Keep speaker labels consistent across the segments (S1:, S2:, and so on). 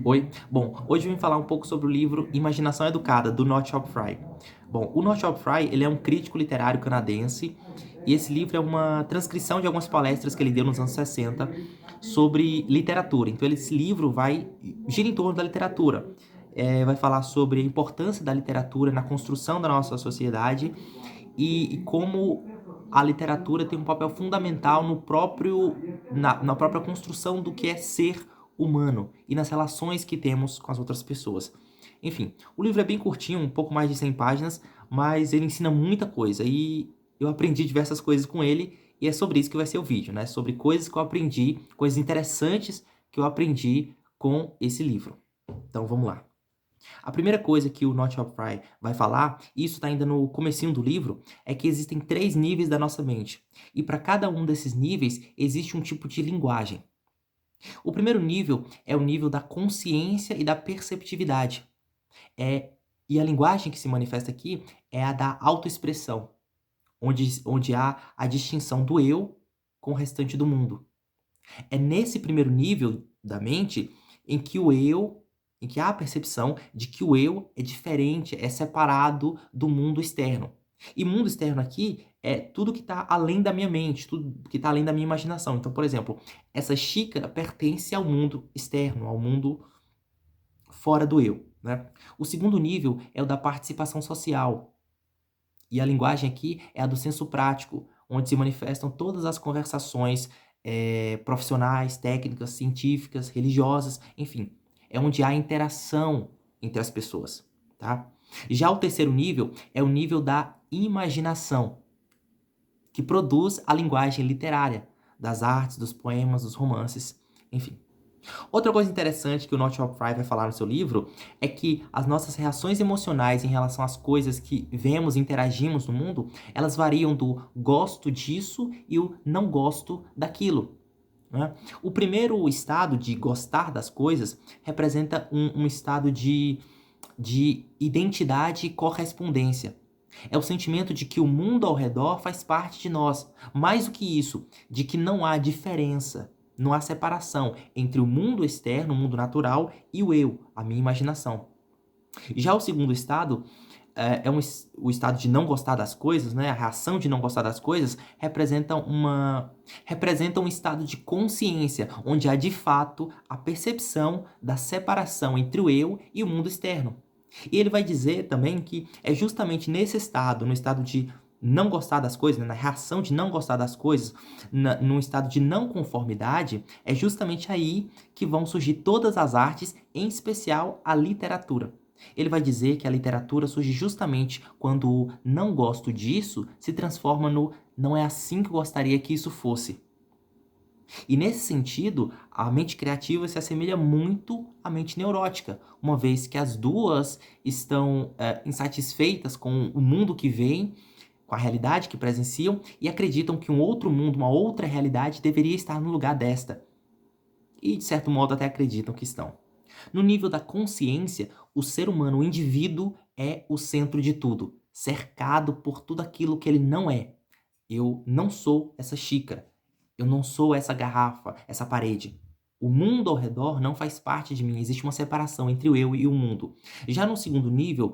S1: Oi? Bom, hoje eu vim falar um pouco sobre o livro Imaginação Educada, do Northrop Frye. Bom, o Northrop Frye, ele é um crítico literário canadense, e esse livro é uma transcrição de algumas palestras que ele deu nos anos 60 sobre literatura. Então, esse livro gira em torno da literatura. Vai falar sobre a importância da literatura na construção da nossa sociedade e como a literatura tem um papel fundamental na própria construção do que é ser humano e nas relações que temos com as outras pessoas. Enfim, o livro é bem curtinho, um pouco mais de 100 páginas, mas ele ensina muita coisa e eu aprendi diversas coisas com ele e é sobre isso que vai ser o vídeo, né? Sobre coisas que eu aprendi, coisas interessantes que eu aprendi com esse livro. Então vamos lá. A primeira coisa que o Northrop Frye vai falar, e isso está ainda no comecinho do livro, é que existem 3 níveis da nossa mente. E para cada um desses níveis existe um tipo de linguagem. O primeiro nível é o nível da consciência e da perceptividade. E a linguagem que se manifesta aqui é a da autoexpressão, onde há a distinção do eu com o restante do mundo. É nesse primeiro nível da mente em que há a percepção de que o eu é diferente, é separado do mundo externo. E mundo externo aqui é tudo que está além da minha mente, tudo que está além da minha imaginação. Então, por exemplo, essa xícara pertence ao mundo externo, ao mundo fora do eu, né? O segundo nível é o da participação social. E a linguagem aqui é a do senso prático, onde se manifestam todas as conversações profissionais, técnicas, científicas, religiosas, enfim. É onde há interação entre as pessoas, tá? Já o terceiro nível é o nível da imaginação, que produz a linguagem literária, das artes, dos poemas, dos romances, enfim. Outra coisa interessante que o Northrop Frye vai falar no seu livro é que as nossas reações emocionais em relação às coisas que vemos e interagimos no mundo, elas variam do gosto disso e o não gosto daquilo, né? O primeiro estado de gostar das coisas representa um estado de identidade e correspondência. É o sentimento de que o mundo ao redor faz parte de nós. Mais do que isso, de que não há diferença, não há separação entre o mundo externo, o mundo natural, e o eu, a minha imaginação. Já o segundo estado o estado de não gostar das coisas, né? A reação de não gostar das coisas representa um estado de consciência, onde há de fato a percepção da separação entre o eu e o mundo externo. E ele vai dizer também que é justamente nesse estado, no estado de não gostar das coisas, né, na reação de não gostar das coisas, num estado de não conformidade, é justamente aí que vão surgir todas as artes, em especial a literatura. Ele vai dizer que a literatura surge justamente quando o não gosto disso se transforma no não é assim que eu gostaria que isso fosse. E nesse sentido, a mente criativa se assemelha muito à mente neurótica, uma vez que as duas estão insatisfeitas com o mundo que veem, com a realidade que presenciam e acreditam que um outro mundo, uma outra realidade deveria estar no lugar desta. E de certo modo até acreditam que estão. No nível da consciência, o ser humano, o indivíduo, é o centro de tudo, cercado por tudo aquilo que ele não é. Eu não sou essa xícara. Eu não sou essa garrafa, essa parede. O mundo ao redor não faz parte de mim. Existe uma separação entre o eu e o mundo. Já no segundo nível,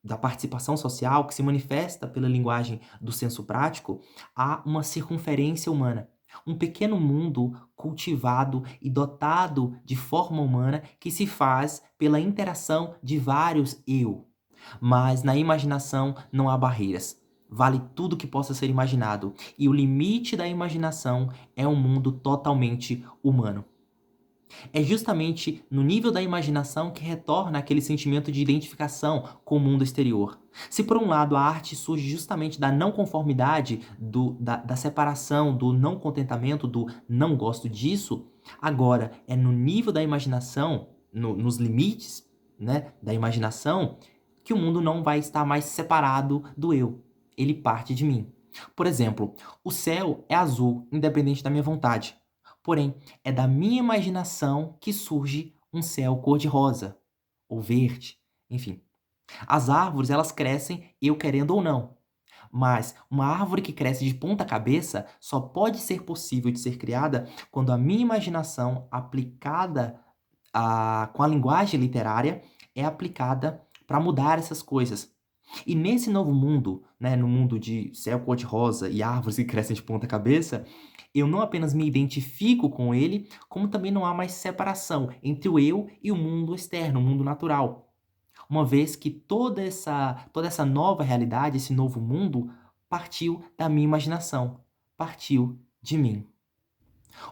S1: da participação social, que se manifesta pela linguagem do senso prático, há uma circunferência humana. Um pequeno mundo cultivado e dotado de forma humana que se faz pela interação de vários eu. Mas na imaginação não há barreiras. Vale tudo que possa ser imaginado. E o limite da imaginação é um mundo totalmente humano. É justamente no nível da imaginação que retorna aquele sentimento de identificação com o mundo exterior. Se por um lado a arte surge justamente da não conformidade, da separação, do não contentamento, do não gosto disso, agora é no nível da imaginação, nos limites, né, da imaginação, que o mundo não vai estar mais separado do eu. Ele parte de mim. Por exemplo, o céu é azul, independente da minha vontade. Porém, é da minha imaginação que surge um céu cor-de-rosa ou verde, enfim. As árvores, elas crescem eu querendo ou não. Mas uma árvore que cresce de ponta cabeça só pode ser possível de ser criada quando a minha imaginação aplicada com a linguagem literária é aplicada para mudar essas coisas. E nesse novo mundo, né, no mundo de céu cor-de-rosa e árvores que crescem de ponta cabeça, eu não apenas me identifico com ele, como também não há mais separação entre o eu e o mundo externo, o mundo natural. Uma vez que toda essa nova realidade, esse novo mundo, partiu da minha imaginação, partiu de mim.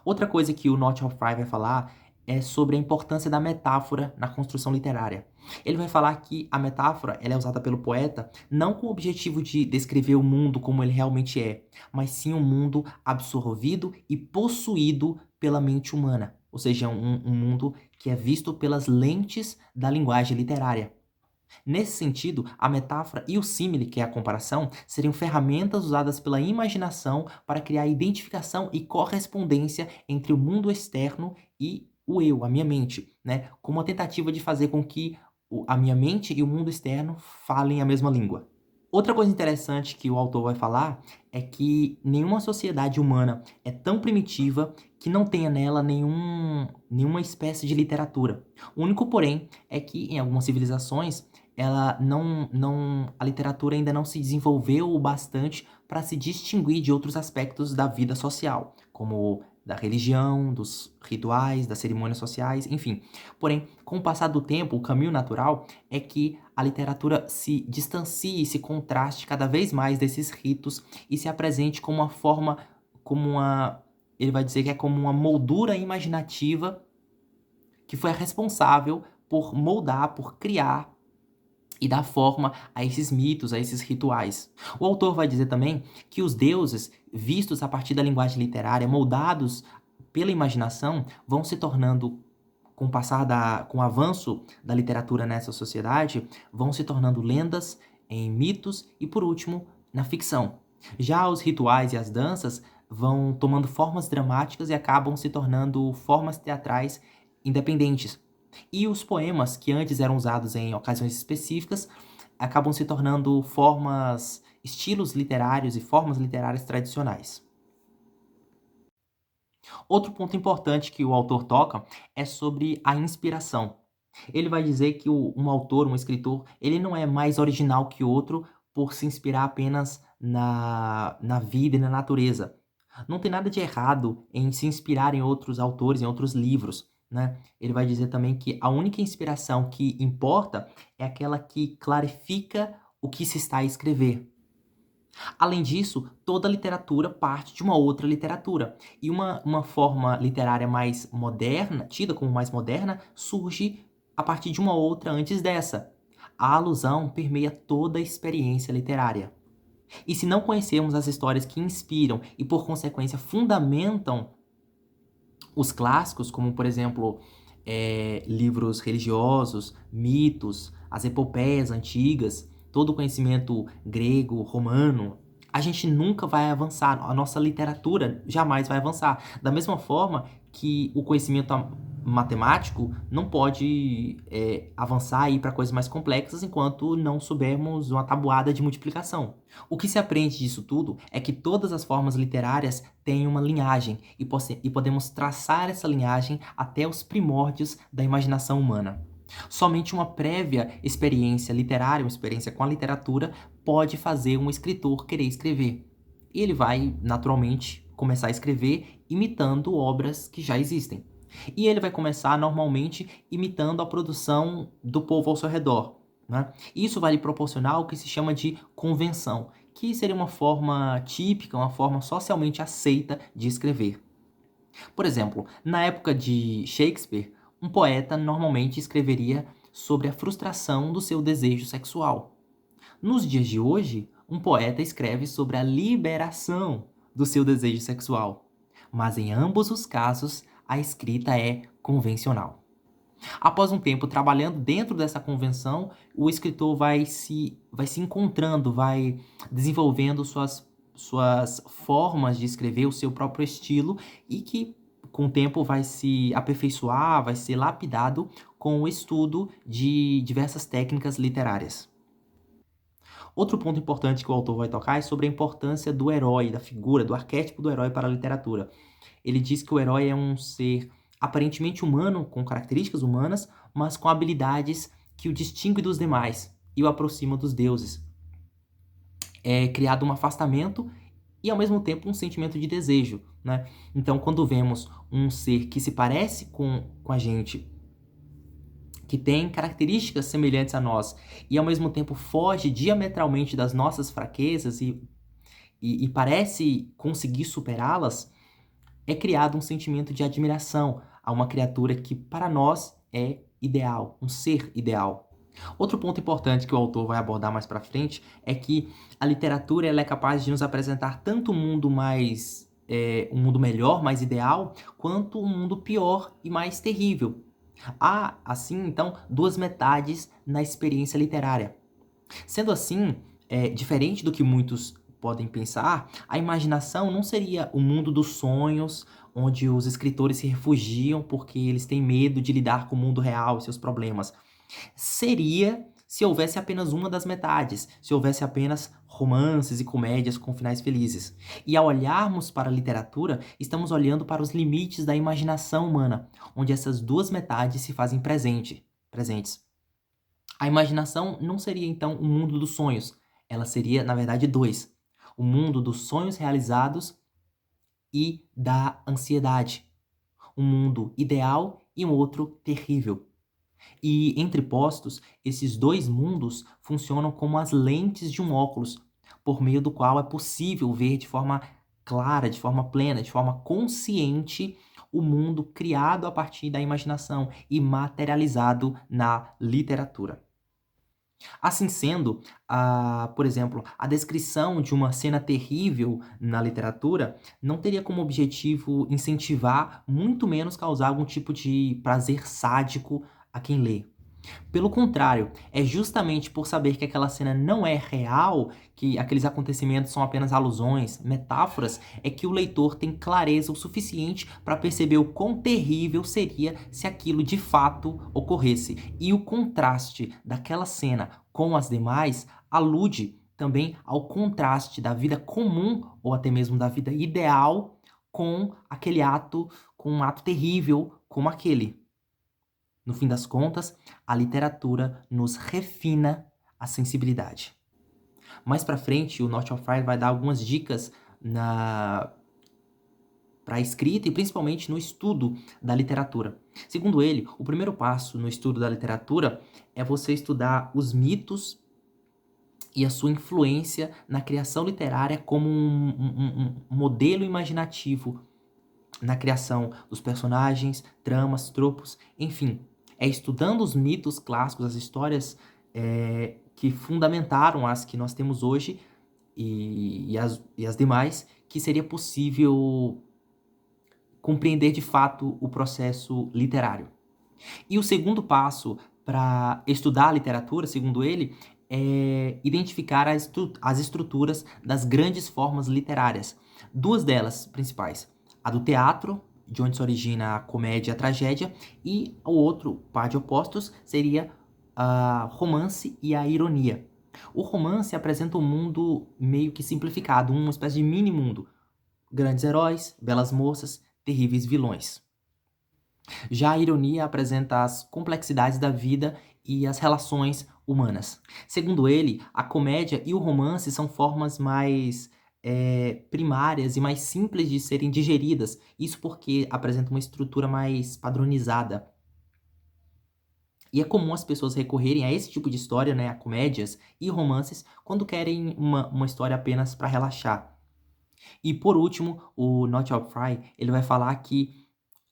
S1: Outra coisa que o Not All Fry vai falar é sobre a importância da metáfora na construção literária. Ele vai falar que a metáfora ela é usada pelo poeta não com o objetivo de descrever o mundo como ele realmente é, mas sim um mundo absorvido e possuído pela mente humana, ou seja, um mundo que é visto pelas lentes da linguagem literária. Nesse sentido, a metáfora e o símile, que é a comparação, seriam ferramentas usadas pela imaginação para criar identificação e correspondência entre o mundo externo e o eu, a minha mente, né? Como uma tentativa de fazer com que a minha mente e o mundo externo falem a mesma língua. Outra coisa interessante que o autor vai falar é que nenhuma sociedade humana é tão primitiva que não tenha nela nenhuma espécie de literatura. O único, porém, é que em algumas civilizações a literatura ainda não se desenvolveu o bastante para se distinguir de outros aspectos da vida social, como da religião, dos rituais, das cerimônias sociais, enfim. Porém, com o passar do tempo, o caminho natural é que a literatura se distancie, se contraste cada vez mais desses ritos e se apresente como uma forma, ele vai dizer que é como uma moldura imaginativa que foi a responsável por moldar, por criar e dar forma a esses mitos, a esses rituais. O autor vai dizer também que os deuses, vistos a partir da linguagem literária, moldados pela imaginação, vão se tornando, com o avanço da literatura nessa sociedade, vão se tornando lendas, em mitos e, por último, na ficção. Já os rituais e as danças vão tomando formas dramáticas e acabam se tornando formas teatrais independentes. E os poemas, que antes eram usados em ocasiões específicas, acabam se tornando estilos literários e formas literárias tradicionais. Outro ponto importante que o autor toca é sobre a inspiração. Ele vai dizer que um autor, um escritor, ele não é mais original que outro por se inspirar apenas na vida e na natureza. Não tem nada de errado em se inspirar em outros autores, em outros livros, né? Ele vai dizer também que a única inspiração que importa é aquela que clarifica o que se está a escrever. Além disso, toda literatura parte de uma outra literatura. E uma forma literária mais moderna, tida como mais moderna, surge a partir de uma outra antes dessa. A alusão permeia toda a experiência literária. E se não conhecermos as histórias que inspiram e, por consequência, fundamentam os clássicos, como, por exemplo, livros religiosos, mitos, as epopeias antigas, todo o conhecimento grego, romano, a gente nunca vai avançar, a nossa literatura jamais vai avançar. Da mesma forma que o conhecimento matemático não pode avançar e ir para coisas mais complexas enquanto não soubermos uma tabuada de multiplicação. O que se aprende disso tudo é que todas as formas literárias têm uma linhagem e podemos traçar essa linhagem até os primórdios da imaginação humana. Somente uma prévia experiência literária, uma experiência com a literatura, pode fazer um escritor querer escrever. E ele vai, naturalmente, começar a escrever imitando obras que já existem. E ele vai começar, normalmente, imitando a produção do povo ao seu redor, né? Isso vai lhe proporcionar o que se chama de convenção, que seria uma forma típica, uma forma socialmente aceita de escrever. Por exemplo, na época de Shakespeare, um poeta normalmente escreveria sobre a frustração do seu desejo sexual. Nos dias de hoje, um poeta escreve sobre a liberação do seu desejo sexual. Mas em ambos os casos, a escrita é convencional. Após um tempo trabalhando dentro dessa convenção, o escritor vai se encontrando, vai desenvolvendo suas formas de escrever, o seu próprio estilo, e que com o tempo vai se aperfeiçoar, vai ser lapidado com o estudo de diversas técnicas literárias. Outro ponto importante que o autor vai tocar é sobre a importância do herói, da figura, do arquétipo do herói para a literatura. Ele diz que o herói é um ser aparentemente humano, com características humanas, mas com habilidades que o distingue dos demais e o aproxima dos deuses. É criado um afastamento e, ao mesmo tempo, um sentimento de desejo, né? Então, quando vemos um ser que se parece com a gente, que tem características semelhantes a nós e, ao mesmo tempo, foge diametralmente das nossas fraquezas e parece conseguir superá-las, é criado um sentimento de admiração a uma criatura que, para nós, é ideal, um ser ideal. Outro ponto importante que o autor vai abordar mais para frente é que a literatura ela é capaz de nos apresentar tanto um mundo um mundo melhor, mais ideal, quanto um mundo pior e mais terrível. Há, assim, então, duas metades na experiência literária. Sendo assim, diferente do que muitos podem pensar, a imaginação não seria o mundo dos sonhos, onde os escritores se refugiam porque eles têm medo de lidar com o mundo real e seus problemas. Seria se houvesse apenas uma das metades, se houvesse apenas romances e comédias com finais felizes. E ao olharmos para a literatura, estamos olhando para os limites da imaginação humana, onde essas duas metades se fazem presentes. A imaginação não seria então o mundo dos sonhos, ela seria, na verdade, dois: o mundo dos sonhos realizados e da ansiedade. Um mundo ideal e um outro terrível. E entre postos, esses dois mundos funcionam como as lentes de um óculos, por meio do qual é possível ver de forma clara, de forma plena, de forma consciente o mundo criado a partir da imaginação e materializado na literatura. Assim sendo, por exemplo, a descrição de uma cena terrível na literatura não teria como objetivo incentivar, muito menos causar algum tipo de prazer sádico a quem lê. Pelo contrário, é justamente por saber que aquela cena não é real, que aqueles acontecimentos são apenas alusões, metáforas, é que o leitor tem clareza o suficiente para perceber o quão terrível seria se aquilo de fato ocorresse. E o contraste daquela cena com as demais alude também ao contraste da vida comum ou até mesmo da vida ideal com aquele ato, com um ato terrível como aquele. No fim das contas, a literatura nos refina a sensibilidade. Mais para frente, o Northrop Frye vai dar algumas dicas para a escrita e principalmente no estudo da literatura. Segundo ele, o primeiro passo no estudo da literatura é você estudar os mitos e a sua influência na criação literária como um modelo imaginativo na criação dos personagens, tramas, tropos, enfim. É estudando os mitos clássicos, as histórias que fundamentaram as que nós temos hoje e as demais, que seria possível compreender de fato o processo literário. E o segundo passo para estudar a literatura, segundo ele, é identificar as estruturas das grandes formas literárias. Duas delas principais: a do teatro, de onde se origina a comédia e a tragédia, e o outro par de opostos seria a romance e a ironia. O romance apresenta um mundo meio que simplificado, uma espécie de mini-mundo. Grandes heróis, belas moças, terríveis vilões. Já a ironia apresenta as complexidades da vida e as relações humanas. Segundo ele, a comédia e o romance são formas mais primárias e mais simples de serem digeridas, isso porque apresentam uma estrutura mais padronizada. E é comum as pessoas recorrerem a esse tipo de história, né, a comédias e romances, quando querem uma história apenas para relaxar. E por último, o Northrop Frye, ele vai falar que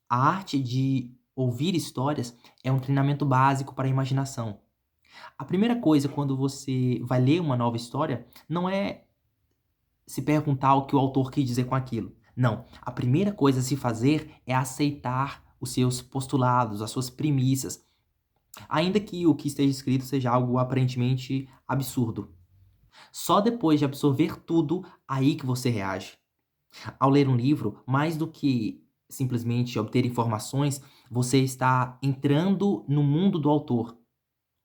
S1: a arte de ouvir histórias é um treinamento básico para a imaginação. A primeira coisa quando você vai ler uma nova história não é se perguntar o que o autor quis dizer com aquilo. Não. A primeira coisa a se fazer é aceitar os seus postulados, as suas premissas, ainda que o que esteja escrito seja algo aparentemente absurdo. Só depois de absorver tudo, aí que você reage. Ao ler um livro, mais do que simplesmente obter informações, você está entrando no mundo do autor.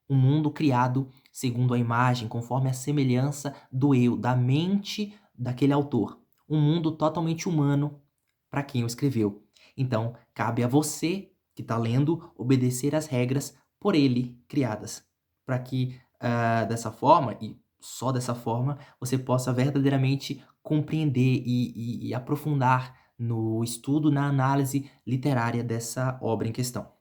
S1: Um mundo criado segundo a imagem, conforme a semelhança do eu, da mente daquele autor. Um mundo totalmente humano para quem o escreveu. Então, cabe a você que está lendo obedecer às regras por ele criadas, para que dessa forma, e só dessa forma, você possa verdadeiramente compreender e aprofundar no estudo, na análise literária dessa obra em questão.